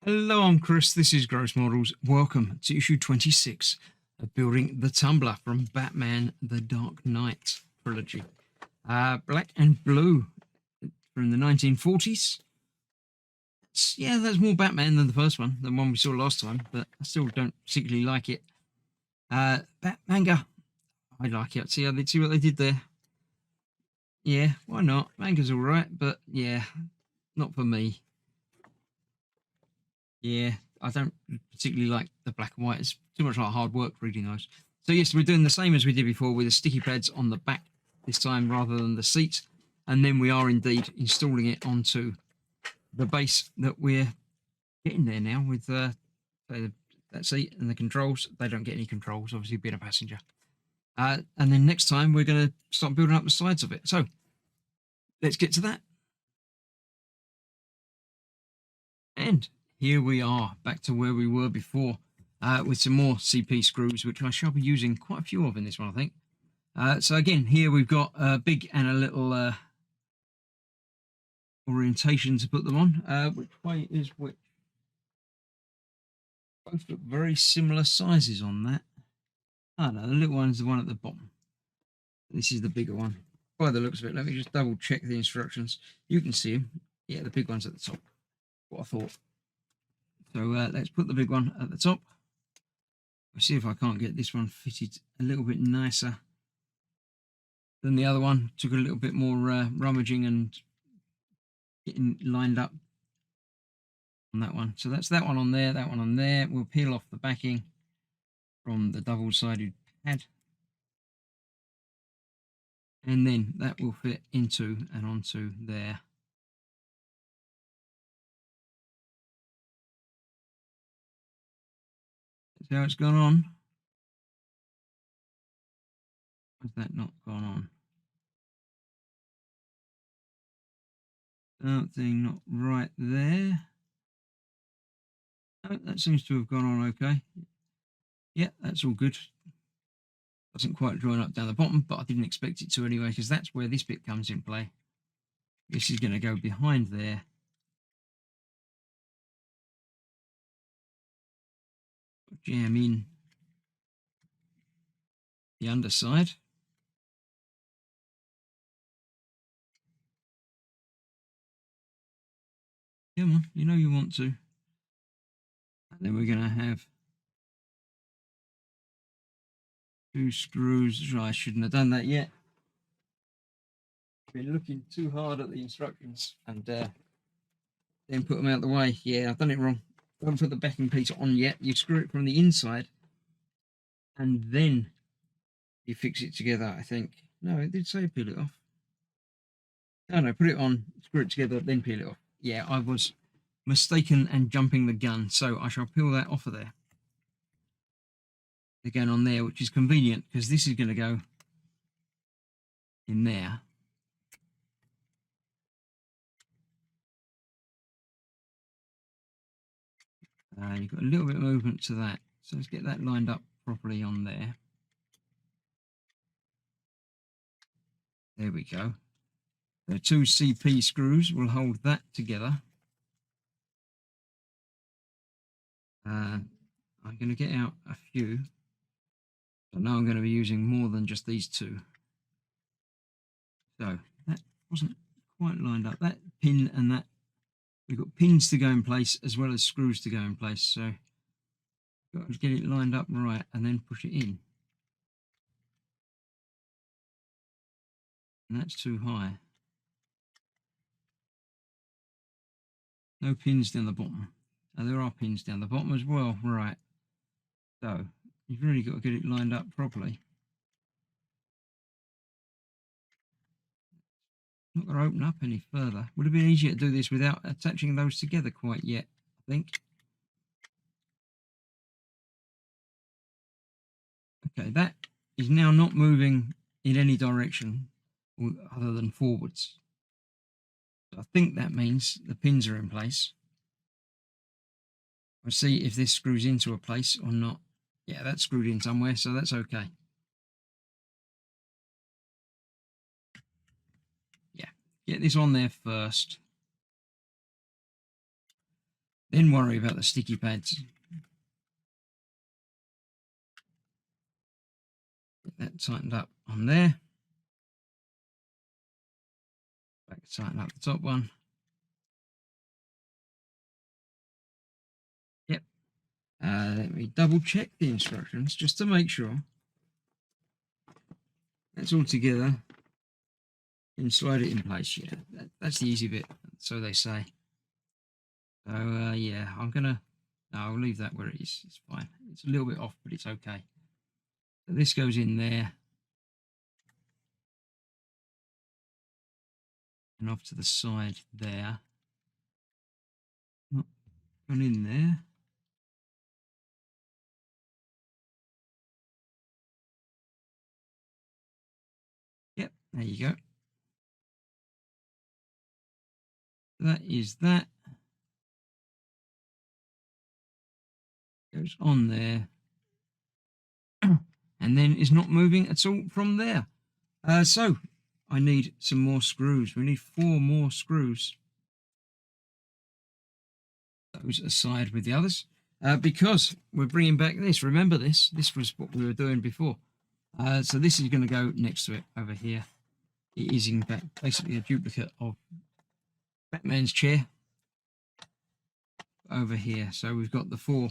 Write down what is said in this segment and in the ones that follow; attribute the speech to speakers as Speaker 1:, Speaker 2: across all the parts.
Speaker 1: Hello, I'm Chris. This is Gross Models. Welcome to issue 26 of Building the Tumbler from Batman the Dark Knight trilogy. Black and blue from the 1940s. Yeah, that's more Batman than the first one, the one we saw last time, but I still don't particularly like it. Bat manga, I like it. See what they did there? Yeah, why not? Manga's all right, but yeah, not for me. Yeah, I don't particularly like the black and white. It's too much like hard work reading those. So yes, we're doing the same as we did before with the sticky pads on the back this time rather than the seat. And then we are indeed installing it onto the base that we're getting there now with that seat and the controls. They don't get any controls, obviously being a passenger. And then next time we're going to start building up the sides of it. So let's get to that. And here we are, back to where we were before, with some more CP screws, which I shall be using quite a few of in this one, I think. So again, here we've got a big and a little orientation to put them on. Which way is which? Both look very similar sizes on that. Oh no, the little one's the one at the bottom. This is the bigger one. By the looks of it, let me just double check the instructions. You can see them. Yeah, the big one's at the top. What I thought. So let's put the big one at the top. I'll see if I can't get this one fitted a little bit nicer than the other one. Took a little bit more rummaging and getting lined up on that one. So that's that one on there, that one on there. We'll peel off the backing from the double-sided pad. And then that will fit into and onto there. That's how it's gone on. Has that not gone on? Something not right there. Oh, that seems to have gone on okay. Yeah, that's all good. Doesn't quite join up down the bottom, but I didn't expect it to anyway, because that's where this bit comes in play. This is going to go behind there. Jam in the underside. Come on, you know you want to. And then we're going to have two screws. I shouldn't have done that yet. Been looking too hard at the instructions and then put them out the way. Yeah, I've done it wrong. I haven't put the backing piece on yet. You screw it from the inside and then you fix it together, I think. No, it did say peel it off. No, put it on, screw it together, then peel it off. Yeah, I was mistaken and jumping the gun, so I shall peel that off of there. Again on there, which is convenient because this is going to go in there. You've got a little bit of movement to that, so let's get that lined up properly on there. There we go. The two CP screws will hold that together. I'm going to get out a few. I know I'm going to be using more than just these two. So that wasn't quite lined up. That pin and that, we've got pins to go in place as well as screws to go in place. So got to get it lined up right and then push it in. And that's too high. No pins down the bottom. Now there are pins down the bottom as well. Right. So you've really got to get it lined up properly. Not going to open up any further. Would have been easier to do this without attaching those together quite yet, I think. Okay, that is now not moving in any direction other than forwards. So I think that means the pins are in place. We'll see if this screws into a place or not. Yeah, that's screwed in somewhere, so that's okay. Yeah, get this on there first. Then worry about the sticky pads. Get that tightened up on there. Back to tighten up the top one. Yep. Let me double check the instructions just to make sure that's all together. And slide it in place. Yeah, that's the easy bit. So they say. So yeah, I'll leave that where it is. It's fine. It's a little bit off, but it's okay. So this goes in there and off to the side there. Not gone in there. Yep, there you go. That is that. Goes on there. And then is not moving at all from there. So I need some more screws. We need 4 more screws. Those aside with the others. Because we're bringing back this. Remember this? This was what we were doing before. So this is going to go next to it over here. It is in fact basically a duplicate of Batman's chair over here. So we've got the 4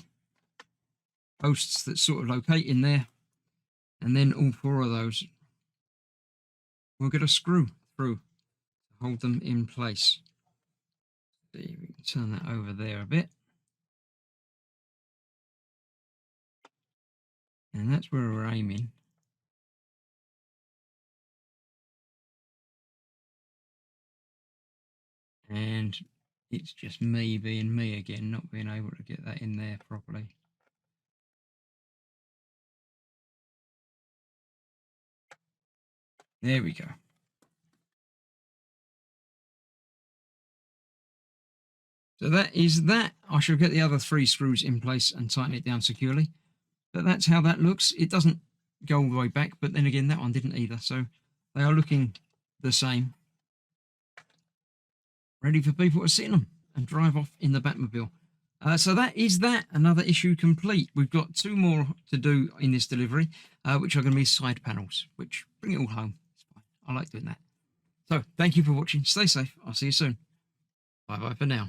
Speaker 1: posts that sort of locate in there, and then all 4 of those we'll get a screw through to hold them in place. See, we can turn that over there a bit, and that's where we're aiming. And it's just me being me again, not being able to get that in there properly. There we go. So that is that. I shall get the other 3 screws in place and tighten it down securely. But that's how that looks. It doesn't go all the way back, but then again, that one didn't either. So they are looking the same. Ready for people to sit in them and drive off in the Batmobile. So that is that. Another issue complete. We've got 2 more to do in this delivery, which are going to be side panels, which bring it all home. It's fine. I like doing that. So thank you for watching. Stay safe. I'll see you soon. Bye-bye for now.